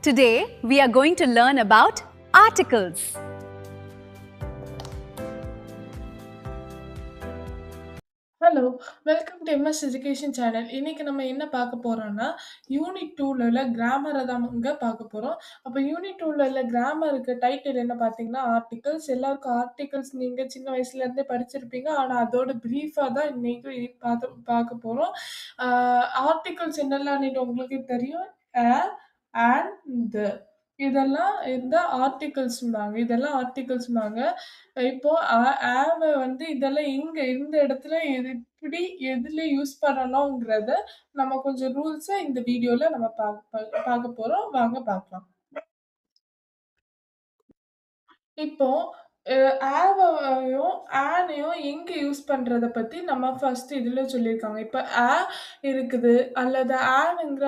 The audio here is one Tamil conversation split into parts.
Today, we are going to learn about articles. Hello! Welcome to MS education channel. இன்னைக்கு நம்ம என்ன பார்க்க போறோம்னா, யூனிட் 2ல உள்ள கிராமர தாங்க பார்க்க போறோம். அப்ப யூனிட் 2ல உள்ள கிராமருக்கு டைட்டில் என்ன பார்த்தீங்கன்னா, ஆர்டிகிள்ஸ். எல்லாருக்கும் ஆர்டிகிள்ஸ் நீங்க சின்ன வயசுல இருந்தே படிச்சிருப்பீங்க. ஆனா அதோட பிரீஃபா தான் இன்னைக்கு பார்க்க போறோம். ஆ ஆர்டிகிள்ஸ் என்னெல்லாம்ன்னு உங்களுக்கு தெரியும். அ, அண்ட், த. இதெல்லாம் இந்த ஆர்டிகிள்ஸ்ம்பாங்க. இதெல்லாம் ஆர்டிகிள்ஸ்ம்பாங்க. இப்போ ஆவ வந்து இதெல்லாம் எங்க எந்த இடத்துல எது எப்படி எதுல யூஸ் பண்ணணும்ங்கிறத நம்ம கொஞ்சம் ரூல்ஸ இந்த வீடியோல நம்ம பார்க்க போறோம். வாங்க பார்க்கலாம். இப்போ அ ஆவையும், ஆனையும் எங்க யூஸ் பண்றத பத்தி நம்ம ஃபர்ஸ்ட் இதுல சொல்லியிருக்காங்க. இப்ப இருக்குது அல்லது ஆன்ங்கிற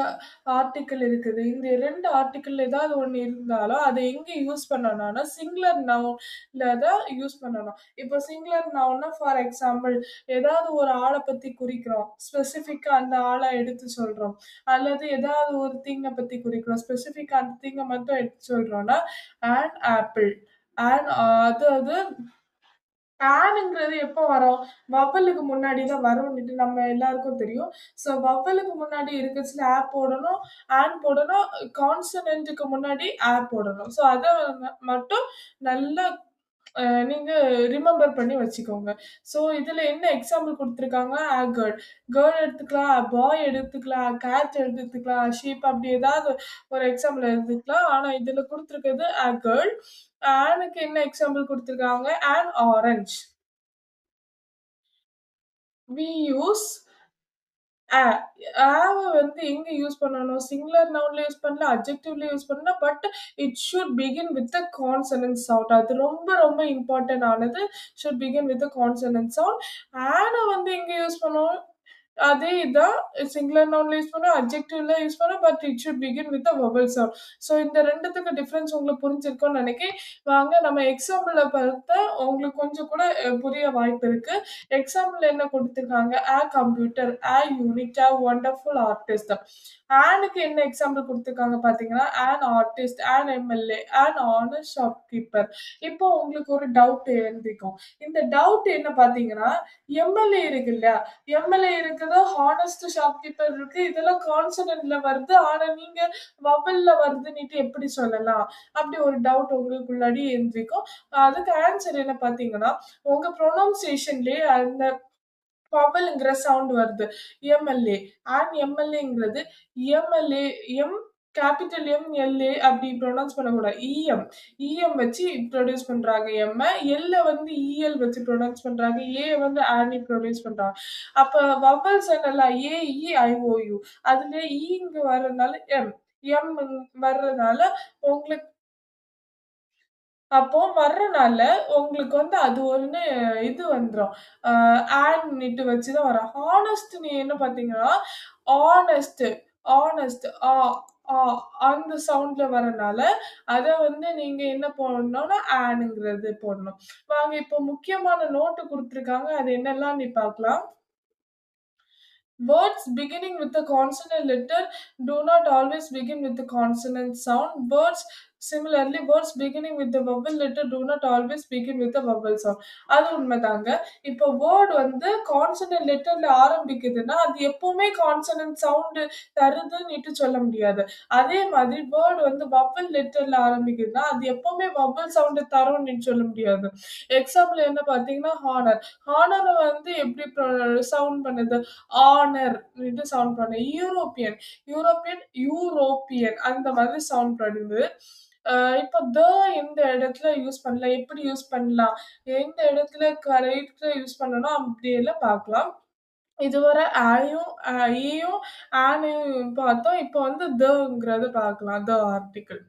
ஆர்டிக்கிள் இருக்குது. இந்த 2 ஆர்டிக்கிள்ல ஏதாவது ஒண்ணு இருந்தாலும், அத எங்க யூஸ் பண்ணணும்னா, சிங்குலர் நவுன்ல தான் யூஸ் பண்ணணும். இப்போ சிங்குலர் நவுன்னா ஃபார் எக்ஸாம்பிள் ஏதாவது ஒரு ஆள பத்தி குறிக்கிறோம். ஸ்பெசிஃபிக்கா அந்த ஆள எடுத்து சொல்றோம். அல்லது ஏதாவது ஒரு திங்க பத்தி குறிக்கிறோம். ஸ்பெசிஃபிக்கா அந்த திங்க மட்டும் எடுத்து சொல்றோம்னா, ஆன் ஆப்பிள். ஆன் அதாவது ஆன்ங்கிறது எப்போ வரும்? வவ்வலுக்கு முன்னாடி தான் வரும்ன்னுட்டு நம்ம எல்லாருக்கும் தெரியும். ஸோ வவ்வலுக்கு முன்னாடி இருக்கச்சுல போடணும், ஆன் போடணும். கான்சனன்ட்க்கு முன்னாடி போடணும். ஸோ அத மட்டும் நல்லா நீங்க ரிமெம்பர் பண்ணி வச்சுக்கோங்க. ஸோ இதுல என்ன எக்ஸாம்பிள் குடுத்துருக்காங்க? கேர்ள். கேர்ள் எடுத்துக்கலாம், பாய் எடுத்துக்கலாம், கேட் எடுத்துக்கலாம், ஷீப் அப்படி ஏதாவது ஒரு எக்ஸாம்பிள் எடுத்துக்கலாம். ஆனா இதுல குடுத்துருக்கிறது கேர்ள். ஆனுக்கு என்ன எக்ஸாம்பிள் குடுத்துருக்காங்க? On orange. வி யூஸ் ஆ. ஆவ வந்து எங்க யூஸ் பண்ணணும்? சிங்குலர் நவுன்ல யூஸ் பண்ணலாம், அட்ஜெக்டிவ்ல யூஸ் பண்ணலாம். But it should begin with a consonant sound. அது ரொம்ப ரொம்ப இம்பார்ட்டன்ட் ஆனது. Should begin with a consonant sound. ஆன வந்து எங்க யூஸ் பண்ணுவோம்? அதே இதான் சிங்குலர் நவுன்ல யூஸ் பண்ணுவோம், அட்ஜெக்டிவ்ல யூஸ் பண்ணுவோம். But it should begin with a vowel sound. So இந்த 2த்துக்கு டிஃபரன்ஸ் உங்களுக்கு புரிஞ்சிருக்கும்னு நெனைக்கிறேன். வாங்க நம்ம எக்ஸாம்பிள பார்த்தா உங்களுக்கு கொஞ்சம் கூட புரிய வாய்ப்பு இருக்கு. எக்ஸாம்பிள் என்ன குடுத்துருக்காங்க? Computer, unit, wonderful artist. ஆனுக்கு என்ன எக்ஸாம்பிள் குடுத்துருக்காங்க பார்த்தீங்கன்னா, ஆர்டிஸ்ட், எம்எல்ஏ, ஹானஸ்ட் ஷாப்கீப்பர். இப்போ உங்களுக்கு ஒரு டவுட் எழுந்திக்கும். இந்த டவுட் என்ன பார்த்தீங்கன்னா, எம்எல்ஏ இருக்கு இல்லையா? எம்எல்ஏ இருக்குது, ஹானஸ்ட் ஷாப்கீப்பர் இருக்கு. இதெல்லாம் கான்சனன்ட்ல வருது. ஆனா நீங்க வவல்ல வருதுன்னுட்டு எப்படி சொல்லலாம்? அப்படி ஒரு டவுட் உங்களுக்குள்ளாடி எழுந்திரிக்கும். அதுக்கு ஆன்சர் என்ன பார்த்தீங்கன்னா, உங்க ப்ரொனன்சியேஷன்லயே அந்த வவல்ங்கிற சவுண்ட் வருது. எம்எல்ஏ. எம்எல்ஏங்கிறது MLA, M capital M, LA அப்படி ப்ரொனவுன்ஸ் பண்ணக்கூடாது. வச்சு ப்ரொடியூஸ் பண்றாங்க எம்ம. வந்து வச்சு ப்ரொனவுன்ஸ் பண்றாங்க. வந்து ஆனி ப்ரொடியூஸ் பண்றாங்க. அப்ப வவல்ஸ் என்னலாம் ஐஓயு. அதுல இங்க வர்றதுனால எம் வர்றதுனால உங்களுக்கு அப்போ வர்றனால உங்களுக்கு வந்து அது ஒண்ணு இது வந்துரும். அ ஆன்னிட்டு வச்சு தான் வரும். ஹானஸ்ட் நீ என்ன பார்த்தீங்கன்னா, ஆனஸ்ட், ஆனஸ்ட் ஆ அந்த சவுண்ட்ல வரனால, அத வந்து நீங்க என்ன போடணும்னா, ஆன்ங்கிறது போடணும். வாங்க இப்போ முக்கியமான நோட்டு குடுத்துருக்காங்க. அது என்னலாம் பார்க்கலாம். Words beginning with a consonant letter do not always begin with the consonant sound. Words beginning with the vowel letter do not always begin with the vowel sound. அது உண்மைதாங்க. இப்போ வேர்ட் வந்து கான்சனன்ட் லெட்டர்ல ஆரம்பிக்குதுன்னா, அது எப்பவுமே கான்சனன்ட் சவுண்ட் தருதுன்னுட்டு சொல்ல முடியாது. அதே மாதிரி வேர்ட் வந்து வவல் லெட்டர்ல ஆரம்பிக்குதுன்னா, அது எப்பவுமே வவல் சவுண்ட் தரும்னு சொல்ல முடியாது. எக்ஸாம்பிள் என்ன பார்த்தீங்கன்னா, ஹானர். ஹானர வந்து எப்படி சவுண்ட் பண்ணுது? ஆனர் இது சவுண்ட் பண்ணு. யூரோப்பியன் அந்த மாதிரி சவுண்ட் பண்ணுது. இப்ப எந்த இடத்துல யூஸ் பண்ணலாம்? எப்படி யூஸ் பண்ணலாம்? எந்த இடத்துல கரெக்ட்டா யூஸ் பண்ணணும் அப்படியெல்லாம் பார்க்கலாம். இதுவரை ஈயும், ஆனையும் பார்த்தோம். இப்ப வந்து ங்கிறத பார்க்கலாம். Article.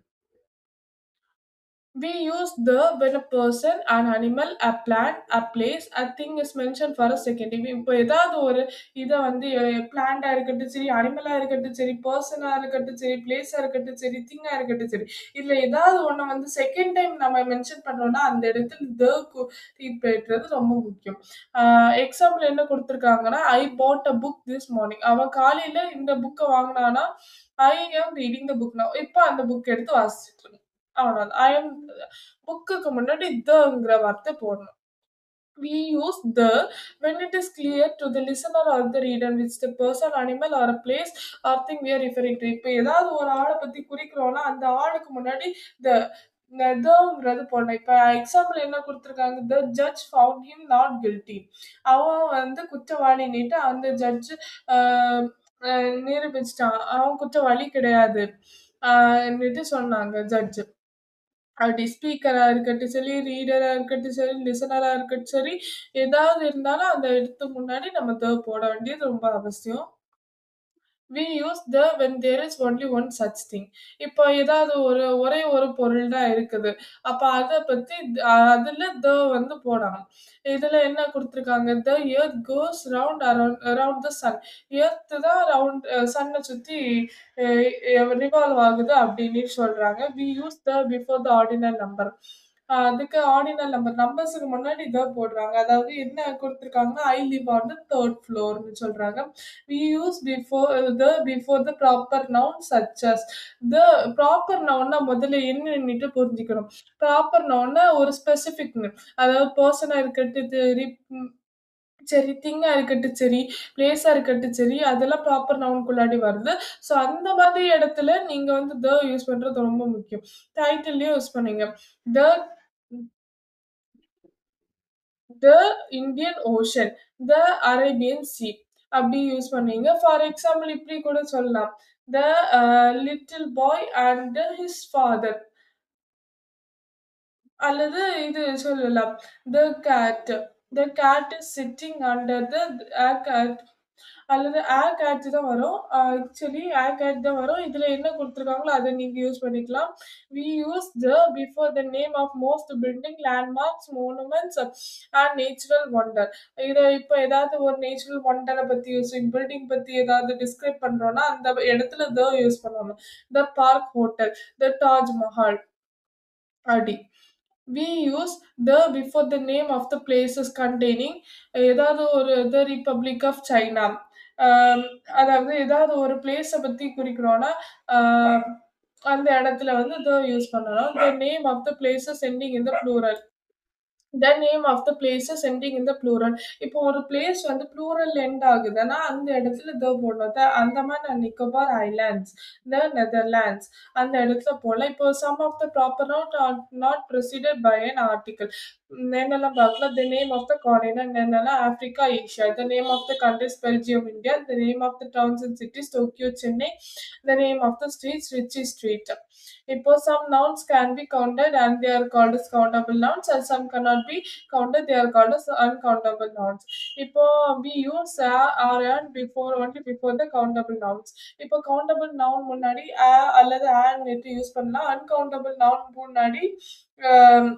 We use the when a person, an animal, a plant, a place, a thing is mentioned for a second. இப்போ ஏதாவது ஒரு இதை வந்து பிளான்டா இருக்கட்டும் சரி, அனிமலா இருக்கட்டும் சரி, பர்சனா இருக்கட்டும் சரி, பிளேஸா இருக்கட்டும் சரி, திங்கா இருக்கட்டும் சரி, இதுல ஏதாவது ஒண்ணு வந்து செகண்ட் டைம் நம்ம மென்ஷன் பண்றோம்னா அந்த இடத்துல த பெற்றது ரொம்ப முக்கியம். எக்ஸாம்பிள் என்ன கொடுத்துருக்காங்கன்னா, ஐ பாட் அ புக் திஸ் மார்னிங். அவன் காலையில இந்த புக்கை வாங்கினானா, ஐ ஆம் ரீடிங் த புக் நவ். இப்போ அந்த புக் எடுத்து வாசிச்சுட்டு இருக்கேன். அவ்வளவுதான். ஐ எம் புக்குக்கு முன்னாடி தங்கிற வார்த்தை போடணும். We use the when it is clear to the listener or the reader which the person, animal or a place or thing we are referring to. இப்போ ஏதாவது ஒரு ஆளை பத்தி குறிக்கிறோம்னா அந்த ஆளுக்கு முன்னாடி the தங்கிறது போடணும். இப்ப எக்ஸாம்பிள் என்ன கொடுத்திருக்காங்க, the judge found him not guilty. அவன் வந்து குற்றவாளின்னுட்டு அந்த ஜட்ஜ் நிரூபிச்சிட்டான், அவன் குற்றவாளி கிடையாது சொன்னாங்க ஜட்ஜ். அப்படி ஸ்பீக்கரா இருக்கட்டும் சரி, ரீடரா இருக்கட்டும் சரி, லிசனரா இருக்கட்டும் சரி, ஏதாவது இருந்தாலும் அந்த இடத்துக்கு முன்னாடி நம்ம போட வேண்டியது ரொம்ப அவசியம். We use the when there is only one such thing. இப்போ ஏதாவது ஒரே ஒரு பொருள் தான் இருக்குது. அப்ப அத பத்தி அதுல வந்து போடணும். இதுல என்ன குடுத்திருக்காங்க? The earth goes around the sun. Earth தான் சன்ன சுத்தி ரிவால்வ் ஆகுது அப்படின்னு சொல்றாங்க. We use the before the ordinal number. அதுக்கு ஆர்டினல் நம்பர்ஸுக்கு முன்னாடி போடுறாங்க. அதாவது என்ன குடுத்திருக்காங்கன்னா, I live on the 3rd floorன்னு சொல்றாங்க. We use before the proper noun such as. The proper nounனா முதல்ல என்னன்னுட்டு புரிஞ்சுக்கணும். ப்ராப்பர் நவுன்னா ஒரு ஸ்பெசிஃபிக் நேம். அதாவது பெர்சனா இருக்கட்டும் சரி, சரி, திங்கா இருக்கட்டும் சரி, பிளேஸா இருக்கட்டும் சரி, அதெல்லாம் ப்ராப்பர் நவுனுக்குள்ளாடி வருது. ஸோ அந்த மாதிரி இடத்துல நீங்க வந்து யூஸ் பண்றது ரொம்ப முக்கியம். டைட்டில்லயும் யூஸ் பண்ணுங்க. The the Indian Ocean, the Arabian sea அப்படி யூஸ் பண்ணுவீங்க. ஃபார் எக்ஸாம்பிள் இப்படி கூட சொல்லலாம். The little boy and his father. அல்லது இது சொல்லலாம். The cat the cat is sitting under the cat. அல்லது கேட் தான் வரும். ஆக்சுவலி கேட் தான் வரும். இதுல என்ன குடுத்துருக்காங்களோ அத நீங்க யூஸ் பண்ணிக்கலாம். We use the before the name of most building, landmarks, monuments and natural wonder. இப்ப ஏதாவது ஒரு நேச்சுரல் வண்டர பத்தி பில்டிங் பத்தி ஏதாவது டிஸ்கிரைப் பண்றோம்னா அந்த இடத்துல யூஸ் பண்ணணும். The Park Hotel, the Taj Mahal அப்படி. We use the before the name of the places containing ஏதாவது ஒரு the Republic of China. ஆம், அதாவது ஏதாவது ஒரு பிளேஸ பத்தி குறிக்கிறோம்னா, ஆஹ், அந்த இடத்துல வந்து யூஸ் பண்ணணும். The name of the places ending in the plural. The name of the places ending in the plural. இப்போ ஒரு பிளேஸ் வந்து ப்ளூரல் எண்ட் ஆகுதுன்னா அந்த இடத்துல போடணும். Andaman and Nicobar islands, the Netherlands அந்த இடத்துல போடலாம். இப்போ some of the proper not proceeded by an article. என்னெல்லாம் பார்க்கலாம். The name of the cardinal என்னெல்லாம் Africa, Asia. The name of the countries Belgium, India. The name of the towns and cities Tokyo, Chennai. The name of the streets Ritchie street. இப்போ some nouns can be counted and they are called as countable nouns, and some cannot be counted, they are called as uncountable nouns. இப்போ we use or and before only before the countable nouns. இப்போ countable noun முன்னாடி அல்லது and யூஸ் பண்ணலாம். uncountable noun முன்னாடி ஆம்,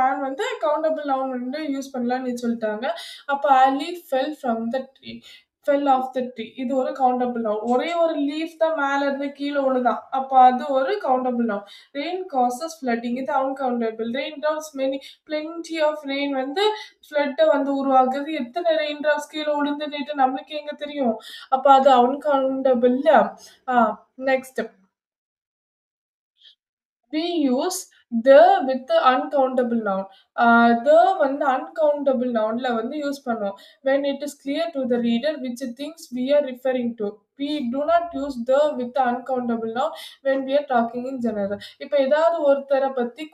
ஆன் வந்து கவுண்டபிள் நவுன் வந்து யூஸ் பண்ணலாம்னு சொல்லிட்டாங்க. அப்ப leaf fell from the tree, fell off the tree. இது ஒரு கவுண்டபிள் நவுன். ஒரே ஒரு லீஃப் தான் மேல இருந்து கீழே விழுதான். அப்ப அது ஒரு countable noun. Rain causes flooding, இது uncountable. Rain drops many, plenty of rain வந்து ஃப்ளட்டை வந்து உருவாக்குது. எத்தனை ரெயின் ட்ராப்ஸ் கீழே விழுந்துட்டு நம்மளுக்கு எங்க தெரியும்? அப்ப அது uncountable. Next we use the with the uncountable noun. The வந்து uncountable nounல வந்து யூஸ் பண்ணுவோம். When it is clear to the reader which things we are referring to. We do not use the with the uncountable noun when we are talking in general. இப்ப ஏதாவது ஒருத்தரை பத்தி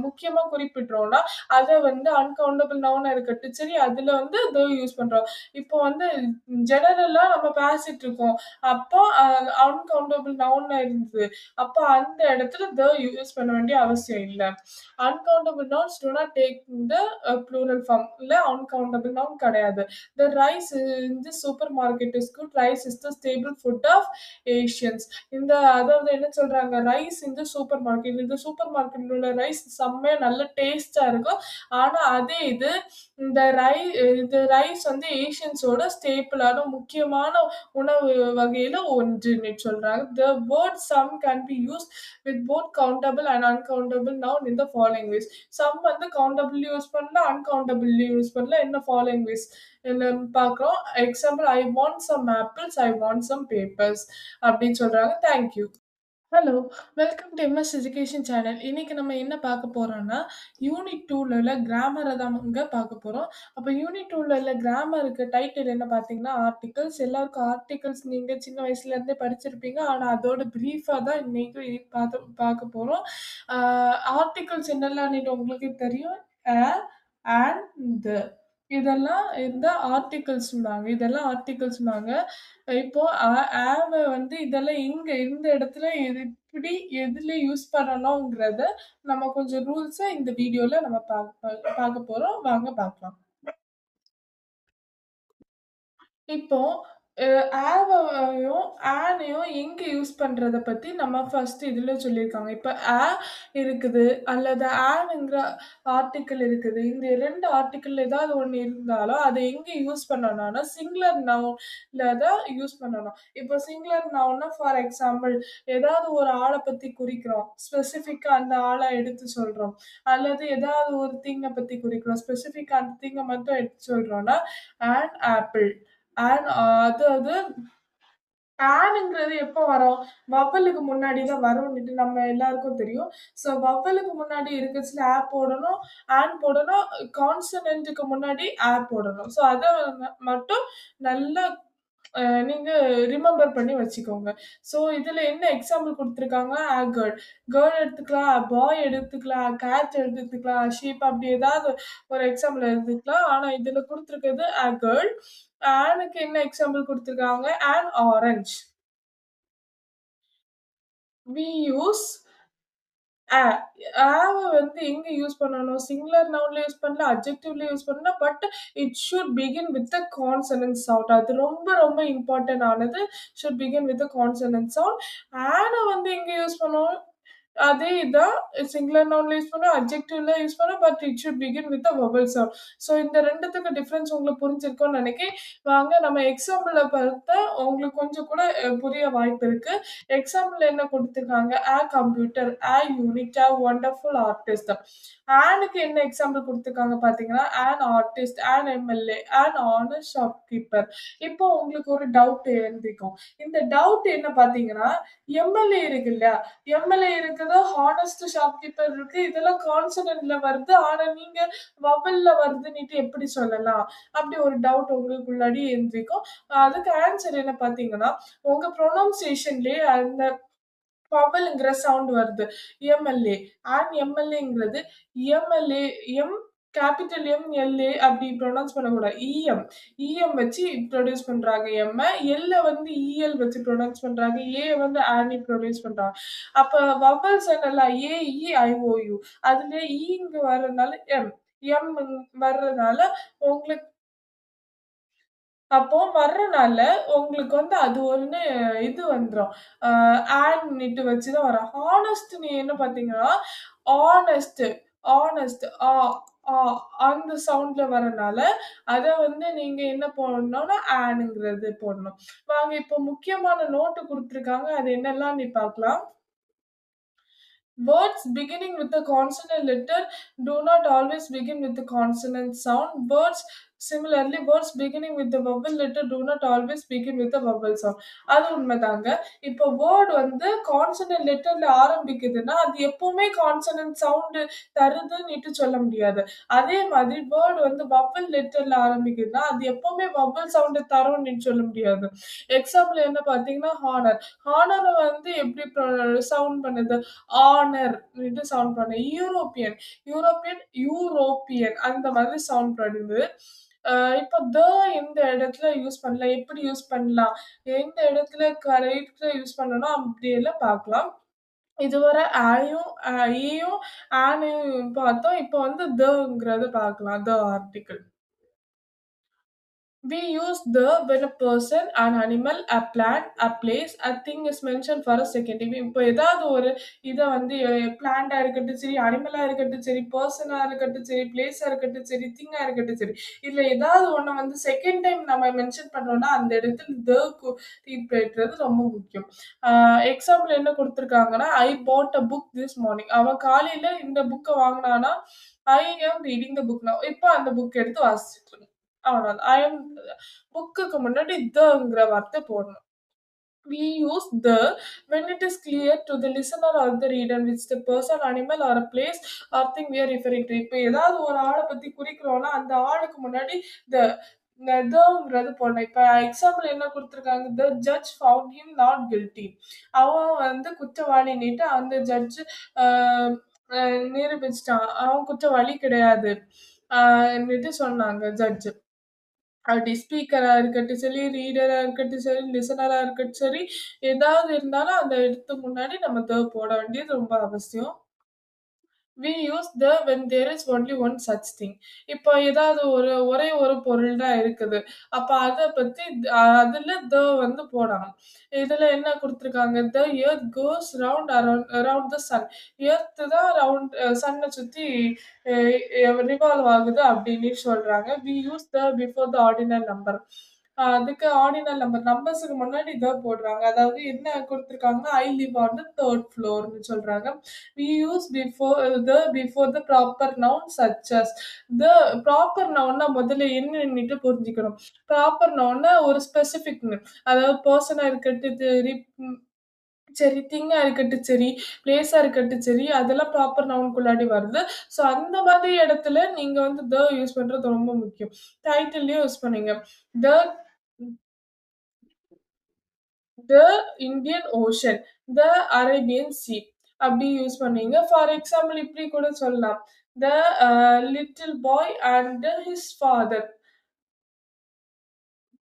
முக்கியமா குறிப்பிடுறோம்னா அத வந்து uncountable noun இருக்கட்டும் சரி, அதுல வந்து யூஸ் பண்றோம். இப்போ வந்து ஜெனரலா நம்ம பேசிட்டு இருக்கோம். அப்போ uncountable noun இருந்தது. அப்ப அந்த இடத்துல யூஸ் பண்ண வேண்டிய அவசியம் இல்ல. Uncountable nouns not take the plural form. இல்ல uncountable noun கிடையாது. The rice in the supermarket is good. Rice is the staple food of Asians. இந்த அதாவது என்ன சொல்றாங்க, ரைஸ் இந்த சூப்பர் மார்க்கெட், இந்த சூப்பர் மார்க்கெட்ல உள்ள ரைஸ் செம்மையா நல்ல டேஸ்டா இருக்கும். ஆனா அதே இது இந்த இந்த ரைஸ் வந்து ஏஷியன்ஸோட ஸ்டேபிளான முக்கியமான உணவு வகையில ஒன்றுன்னு சொல்றாங்க. The word some can be used with both countable and uncountable noun in the following ways. Some வந்து countable யூஸ் பண்ணலாம், uncountable யூஸ் பண்ணலாம். என்ன following ways என்னன்னு பார்க்கிறோம். Example, I want some apples, I want some papers அப்படின்னு சொல்றாங்க. Thank you. Hello, welcome to MS education channel. இன்னைக்கு நம்ம என்ன பார்க்க போறோம்னா, யூனிட் 2ல உள்ள கிராமர தாங்க பார்க்க போறோம். அப்ப யூனிட் 2ல உள்ள கிராமருக்கு டைட்டில் என்ன பார்த்தீங்கன்னா, ஆர்டிகல்ஸ். எல்லாருக்கும் ஆர்டிகல்ஸ் நீங்க சின்ன வயசுல இருந்தே படிச்சிருப்பீங்க. ஆனா அதோட பிரீஃபா தான் இன்னைக்கு பார்க்க போறோம். ஆர்டிகல்ஸ் என்னெல்லாம்னு உங்களுக்கு தெரியும். அ, அண்ட், த இதெல்லாம் இந்த ஆர்டிகல்ஸ்ம்பாங்க. இப்போ ஆவ வந்து இதெல்லாம் இங்க இந்த இடத்துல இது இப்படி எதுல யூஸ் பண்ணணுங்கிறத நம்ம கொஞ்சம் ரூல்ஸ இந்த வீடியோல நம்ம பார்க்க போறோம். வாங்க பார்க்கலாம். இப்போ ஆவையும், ஆனையும் எங்க யூஸ் பண்றத பத்தி நம்ம ஃபர்ஸ்ட் இதுல சொல்லியிருக்காங்க. இப்ப இருக்குது அல்லது ஆன்ங்கிற ஆர்டிக்கிள் இருக்குது. இந்த 2 ஆர்டிக்கிள் ஏதாவது ஒண்ணு இருந்தாலும், அத எங்க யூஸ் பண்ணணும்னா, சிங்குலர் நவுன்ல தான் யூஸ் பண்ணணும். இப்போ சிங்குலர் நவுன்னா ஃபார் எக்ஸாம்பிள், ஏதாவது ஒரு ஆள பத்தி குறிக்கிறோம். ஸ்பெசிஃபிக்கா அந்த ஆள எடுத்து சொல்றோம். அல்லது ஏதாவது ஒரு திங்க பத்தி குறிக்கிறோம். ஸ்பெசிஃபிக்கா அந்த திங்க மட்டும் எடுத்து சொல்றோம்னா, ஆன் ஆப்பிள். அது அது ஆன்ங்கிறது எப்போ வரும்? வவ்வலுக்கு முன்னாடி தான் வரும்ன்னுட்டு நம்ம எல்லாருக்கும் தெரியும். ஸோ வவ்வலுக்கு முன்னாடி இருக்கச்சுல போடணும், ஆன் போடணும். கான்சனன்ட்க்கு முன்னாடி போடணும். ஸோ அத மட்டும் நல்லா நீங்க ரிமெம்பர் பண்ணி வச்சுக்கோங்க. ஸோ இதுல என்ன எக்ஸாம்பிள் குடுத்துருக்காங்க? கேர்ள். கேர்ள் எடுத்துக்கலாம், பாய் எடுத்துக்கலாம், கேட் எடுத்துக்கலாம், ஷீப் அப்படி ஏதாவது ஒரு எக்ஸாம்பிள் எடுத்துக்கலாம். ஆனா இதுல குடுத்துருக்கிறது கேர்ள். ஆனுக்கு என்ன எக்ஸாம்பிள் குடுத்துருக்காங்க? On orange. வி யூஸ் ஆ. ஆவ வந்து எங்க யூஸ் பண்ணணும்? சிங்குலர் நவுன்ல யூஸ் பண்ணலாம், அட்ஜெக்டிவ்ல யூஸ் பண்ணலாம். But it should begin with a consonant sound. அது ரொம்ப ரொம்ப இம்பார்ட்டன்ட் ஆனது. Should begin with a consonant sound. ஆன வந்து எங்க யூஸ் பண்ணுவோம்? அதே இதான் சிங்குலர் நவுன்ல யூஸ் பண்ணோம், அட்ஜெக்டிவ்ல யூஸ் பண்ணோம். But it should begin with a vowel sound. So இந்த 2த்துக்கு டிஃபரன்ஸ் உங்களுக்கு புரிஞ்சிருக்கும்னு நினைக்கிறேன். வாங்க நம்ம எக்ஸாம்பிள பார்த்தா உங்களுக்கு கொஞ்சம் கூட புரிய வாய்ப்பு இருக்கு. எக்ஸாம்பிள் என்ன குடுத்துருக்காங்க? Computer, unit, wonderful artist. ஆனுக்கு என்ன எக்ஸாம்பிள் குடுத்துருக்காங்க பார்த்தீங்கன்னா, ஆர்டிஸ்ட், எம்எல்ஏ, ஆனஸ்ட் ஷாப்கீப்பர். இப்போ உங்களுக்கு ஒரு டவுட் எழுந்திக்கும். இந்த டவுட் என்ன பார்த்தீங்கன்னா, எம்எல்ஏ இருக்கு இல்லையா? எம்எல்ஏ இருக்குது, ஹானஸ்ட் ஷாப்கீப்பர் இருக்கு. இதெல்லாம் கான்சனன்ட்ல வருது. ஆனா நீங்க வவல்ல வருதுன்னுட்டு எப்படி சொல்லலாம்? அப்படி ஒரு டவுட் உங்களுக்குள்ளாடி எழுந்திருக்கும். அதுக்கு ஆன்சர் என்ன பார்த்தீங்கன்னா, உங்க ப்ரொனன்சியேஷன்லயே அந்த வவல்ங்கிற சவுண்ட் வருது. எம்எல்ஏ. எம்எல்ஏங்கிறது MLA, M capital M, LA அப்படி ப்ரொனவுன்ஸ் பண்ணக்கூடாது. வச்சு ப்ரொடியூஸ் பண்றாங்க எம்ம. வந்து வச்சு ப்ரொனவுன்ஸ் பண்றாங்க. வந்து ஆனி ப்ரொடியூஸ் பண்றாங்க. அப்ப வவல்ஸ் என்னலாம் ஐஓயு. அதுல இங்க வர்றதுனால எம் வர்றதுனால உங்களுக்கு அப்போ வர்றனால உங்களுக்கு வந்து அது ஒண்ணு இது வந்துரும். அ ஆன்னிட்டு வச்சு தான் வரும். ஹானஸ்ட் நீ என்ன பார்த்தீங்கன்னா, ஆனஸ்ட், ஆனஸ்ட் ஆ அந்த சவுண்ட்ல வரனால, அத வந்து நீங்க என்ன போடணும்னா, ஆன்ங்கிறது போடணும். வாங்க இப்போ முக்கியமான நோட்டு குடுத்துருக்காங்க. அது என்னலாம் பார்க்கலாம். Words beginning with a consonant letter do not always begin with the consonant sound. Words beginning with the vowel letter do not always begin with the vowel sound. அது உண்மைதாங்க. இப்போ வேர்ட் வந்து கான்சனன்ட் லெட்டர்ல ஆரம்பிக்குதுன்னா, அது எப்பவுமே கான்சனன்ட் சவுண்ட் தருதுன்னுட்டு சொல்ல முடியாது. அதே மாதிரி வேர்ட் வந்து வவல் லெட்டர்ல ஆரம்பிக்குதுன்னா, அது எப்பவுமே வவல் சவுண்ட் தரும்னு சொல்ல முடியாது. எக்ஸாம்பிள் என்ன பார்த்தீங்கன்னா, ஹானர். ஹானர வந்து எப்படி சவுண்ட் பண்ணுது? ஆனர் சவுண்ட் பண்ண. யூரோப்பியன் அந்த மாதிரி சவுண்ட் பண்ணுது. இப்போ இந்த இடத்துல யூஸ் பண்ணலாம். எப்படி யூஸ் பண்ணலாம்? எந்த இடத்துல கரெக்ட்டா யூஸ் பண்ணணும் அப்படியெல்லாம் பார்க்கலாம். இதுவரை ஆயும், ஈயும், ஆனையும் பார்த்தோம். இப்ப வந்து தங்கிறத பார்க்கலாம். Article. We use the when a person, an animal, a plant, a place, a thing is mentioned for a second. இப்போ ஏதாவது ஒரு இத வந்து பிளான்ட்டா இருக்கட்டும் சரி, அனிமலா இருக்கட்டும் சரி, பெர்சனா இருக்கட்டும் சரி, பிளேஸா இருக்கட்டும் சரி, திங்கா இருக்கட்டும் சரி. இதுல ஏதாவது ஒண்ண வந்து செகண்ட் டைம் நம்ம மென்ஷன் பண்ணோம்னா, அந்த இடத்துல குறிப்பிடுறது ரொம்ப முக்கியம். எக்ஸாம்பிள் என்ன குடுத்துருக்காங்கன்னா, "ஐ பாட் அ புக் திஸ் மார்னிங்." அவன் காலையில இந்த புக்க வாங்குனான்னா, "ஐ ஆம் ரீடிங் த புக் நவ்." இப்ப அந்த புக் எடுத்து வாசிச்சுட்டு இருக்கான். அவ்வளோதான். ஐ அம் புக்குக்கு முன்னாடி ங்கிற வார்த்தை போடணும். We use the when it is clear to the listener or the reader which the person, animal or a place or thing we are referring to. இப்ப ஏதாவது ஒரு ஆள பத்தி குறிக்கிறோம்னா, அந்த ஆளுக்கு முன்னாடி the ங்கிறது போடணும். இப்ப எக்ஸாம்பிள் என்ன குடுத்துருக்காங்க? The judge found him not guilty. அவன் வந்து குற்றவாளின்னிட்டு அந்த ஜட்ஜ் அ அ நிரூபிச்சுட்டான். அவன் குற்றவாளி கிடையாது. ன்னுட்டு சொன்னாங்க ஜட்ஜ். அப்படி ஸ்பீக்கரா இருக்கட்டும் சரி, ரீடரா இருக்கட்டும் சரி, லிசனரா இருக்கட்டும் சரி, ஏதாவது இருந்தாலும் அந்த எழுத்து முன்னாடி நம்ம போட வேண்டியது ரொம்ப அவசியம். We use when there is only one such thing. இப்போ ஏதாவது ஒரே ஒரு பொருள் தான் இருக்குது. அப்ப அத பத்தி அதுல வந்து போடணும். இதுல என்ன குடுத்துருக்காங்க? "The earth goes around the sun." Earth தான் சன்ன சுத்தி ரிவால்வ் ஆகுது அப்படின்னு சொல்றாங்க. We use before the ordinal number. அதுக்கு ஆர்டினல் நம்பர்ஸுக்கு முன்னாடி போடுறாங்க. அதாவது என்ன குடுத்துருக்காங்கன்னா, "I live on the 3rd ஃப்ளோர்ன்னு சொல்றாங்க. We use before the proper noun such as. The proper nounனா முதல்ல என்னன்னுட்டு புரிஞ்சுக்கணும். ப்ராப்பர் நவுன்னா ஒரு ஸ்பெசிஃபிக் நேம். அதாவது பெர்சனா இருக்கட்டும் சரி, சரி திங்கா இருக்கட்டும் சரி, பிளேஸா இருக்கட்டும் சரி, அதெல்லாம் ப்ராப்பர் நவுனுக்குள்ளாடி வருது. ஸோ அந்த மாதிரி இடத்துல நீங்க வந்து யூஸ் பண்றது ரொம்ப முக்கியம். டைட்டில்லயும் யூஸ் பண்ணீங்க. The the Indian Ocean, the Arabian sea அப்படி யூஸ் பண்ணீங்க. ஃபார் எக்ஸாம்பிள் இப்படி கூட சொல்லலாம். The little boy and his father.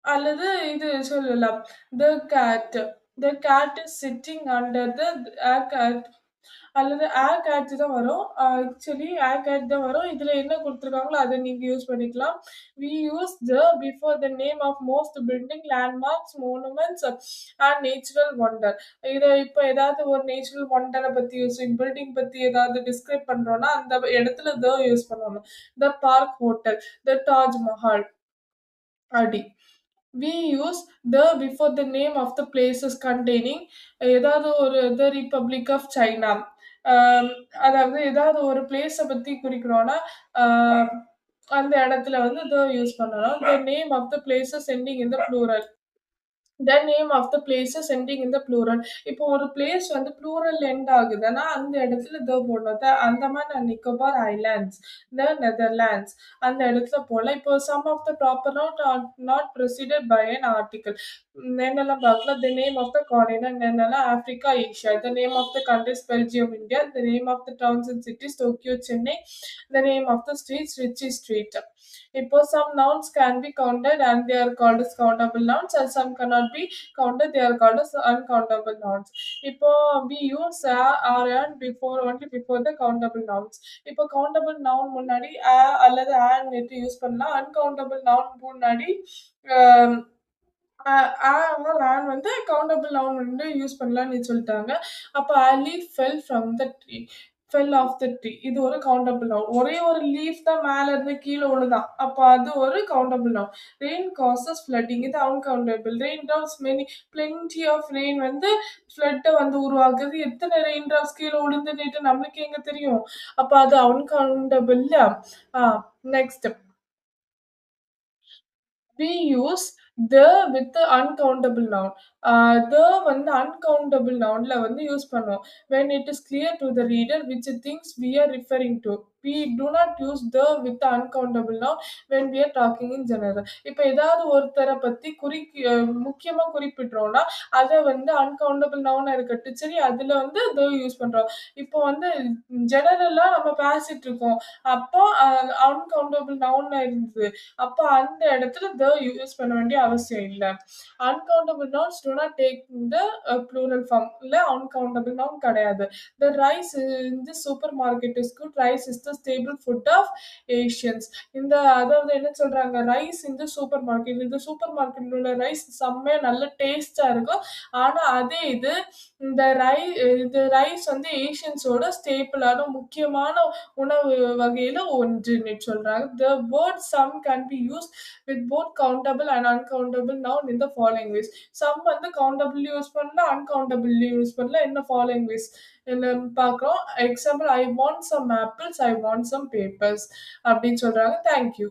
அல்லது இது சொல்லலாம். The cat. The cat is sitting under the cat. அல்லது கேட் தான் வரும். ஆக்சுவலி கேட் தான் வரும். இதுல என்ன குடுத்துருக்காங்களோ அத நீங்க யூஸ் பண்ணிக்கலாம். We use before the name of most building, landmarks, monuments and natural wonder. இப்ப ஏதாவது ஒரு நேச்சுரல் வொண்டர பத்தி பில்டிங் பத்தி ஏதாவது டிஸ்கிரைப் பண்றோம்னா, அந்த இடத்துல யூஸ் பண்ணணும். த பார்க் ஹோட்டல், த தாஜ் மஹால் அப்படி. We use before the name of the places containing ஏதாவது ஒரு த ரிப்பப்ளிக் ஆஃப் சைனா. அம் அதாவது ஏதாவது ஒரு பிளேஸ பத்தி குறிக்கிறோம்னா, அ அந்த இடத்துல வந்து யூஸ் பண்ணணும். The name of the places ending in the plural. The name of the places ending in the plural. இப்போ ஒரு பிளேஸ் வந்து ப்ளூரல் எண்ட் ஆகுதுன்னா, அந்த இடத்துல போடணும். Andaman and Nicobar islands, the Netherlands அந்த இடத்துல போடலாம். இப்போ some of the proper noun are not preceded by an article. என்னெல்லாம் பார்க்கலாம். The name of the continent என்னெல்லாம் Africa, Asia. The name of the countries Belgium, India. The name of the towns and cities Tokyo, Chennai. The name of the streets Ritchie street. இப்போ some nouns can be counted and they are called as countable nouns and some cannot be counted, they are called as uncountable nouns. இப்போ we use or and before only before the countable nouns. இப்போ countable noun முன்னாடி அல்லது ன்னுட்டு யூஸ் பண்ணலாம். uncountable noun முன்னாடி ஆம், ஆர் ஆன் வந்து கவுண்டபிள் நவுன் வந்து யூஸ் பண்ணலாம்னு சொல்லிட்டாங்க. அப்ப leaf fell from the tree. Fell off the tree. இது ஒரு கவுண்டபிள் நவுன். ஒரே ஒரு லீஃப் தான் மேல இருந்து கீழ விழுதான். அப்ப அது ஒரு countable noun. Rain causes flooding. இது uncountable. Rain drops many plenty of rain வந்து ஃப்ளட்ட வந்து உருவாக்குது. எத்தனை ரெயின் ட்ராப்ஸ் கீழ விழுந்துட்டு நம்மளுக்கு எங்க தெரியும்? அப்ப அது அன்கவுண்டபிள். ஆ next. We use with the uncountable noun. The வந்து uncountable nounல வந்து யூஸ் பண்ணுவோம். When it is clear to the reader which things we are referring to. We do not use with the uncountable noun when we are talking in general. இப்ப ஏதாவது ஒருத்தர பத்தி முக்கியமா குறிப்பிடுறோம்னா, அத வந்து அன்கவுண்டபிள் நவுனா இருக்கட்டும் சரி, அதுல வந்து யூஸ் பண்றோம். இப்போ வந்து ஜெனரலா நம்ம பேசிட்டு இருக்கோம். அப்போ அன்கவுண்டபிள் நவுன்னா இருந்தது. அப்ப அந்த இடத்துல யூஸ் பண்ண வேண்டிய அவசியம் இல்ல. Uncountable nouns do not take the plural form. இல்ல uncountable noun கிடையாது. The rice in the supermarket is good. Rice is the staple food of Asians. இந்த அதாவது என்ன சொல்றாங்க, ரைஸ் இந்த சூப்பர் மார்க்கெட், இந்த சூப்பர் மார்க்கெட்ல உள்ள ரைஸ் செம்மையா நல்ல டேஸ்டா இருக்கும். ஆனா அதே இது இந்த இந்த ரைஸ் வந்து ஏஷியன்ஸோட ஸ்டேபிளான முக்கியமான உணவு வகையில ஒன்றுன்னு சொல்றாங்க. The word some can be used with both countable and uncountable noun in the following ways. Some வந்து countable யூஸ் பண்ணலாம், uncountable யூஸ் பண்ணலாம். என்ன following ways பார்க்கிறோம். Example, I want some apples, I want some papers அப்படின்னு சொல்றாங்க. Thank you.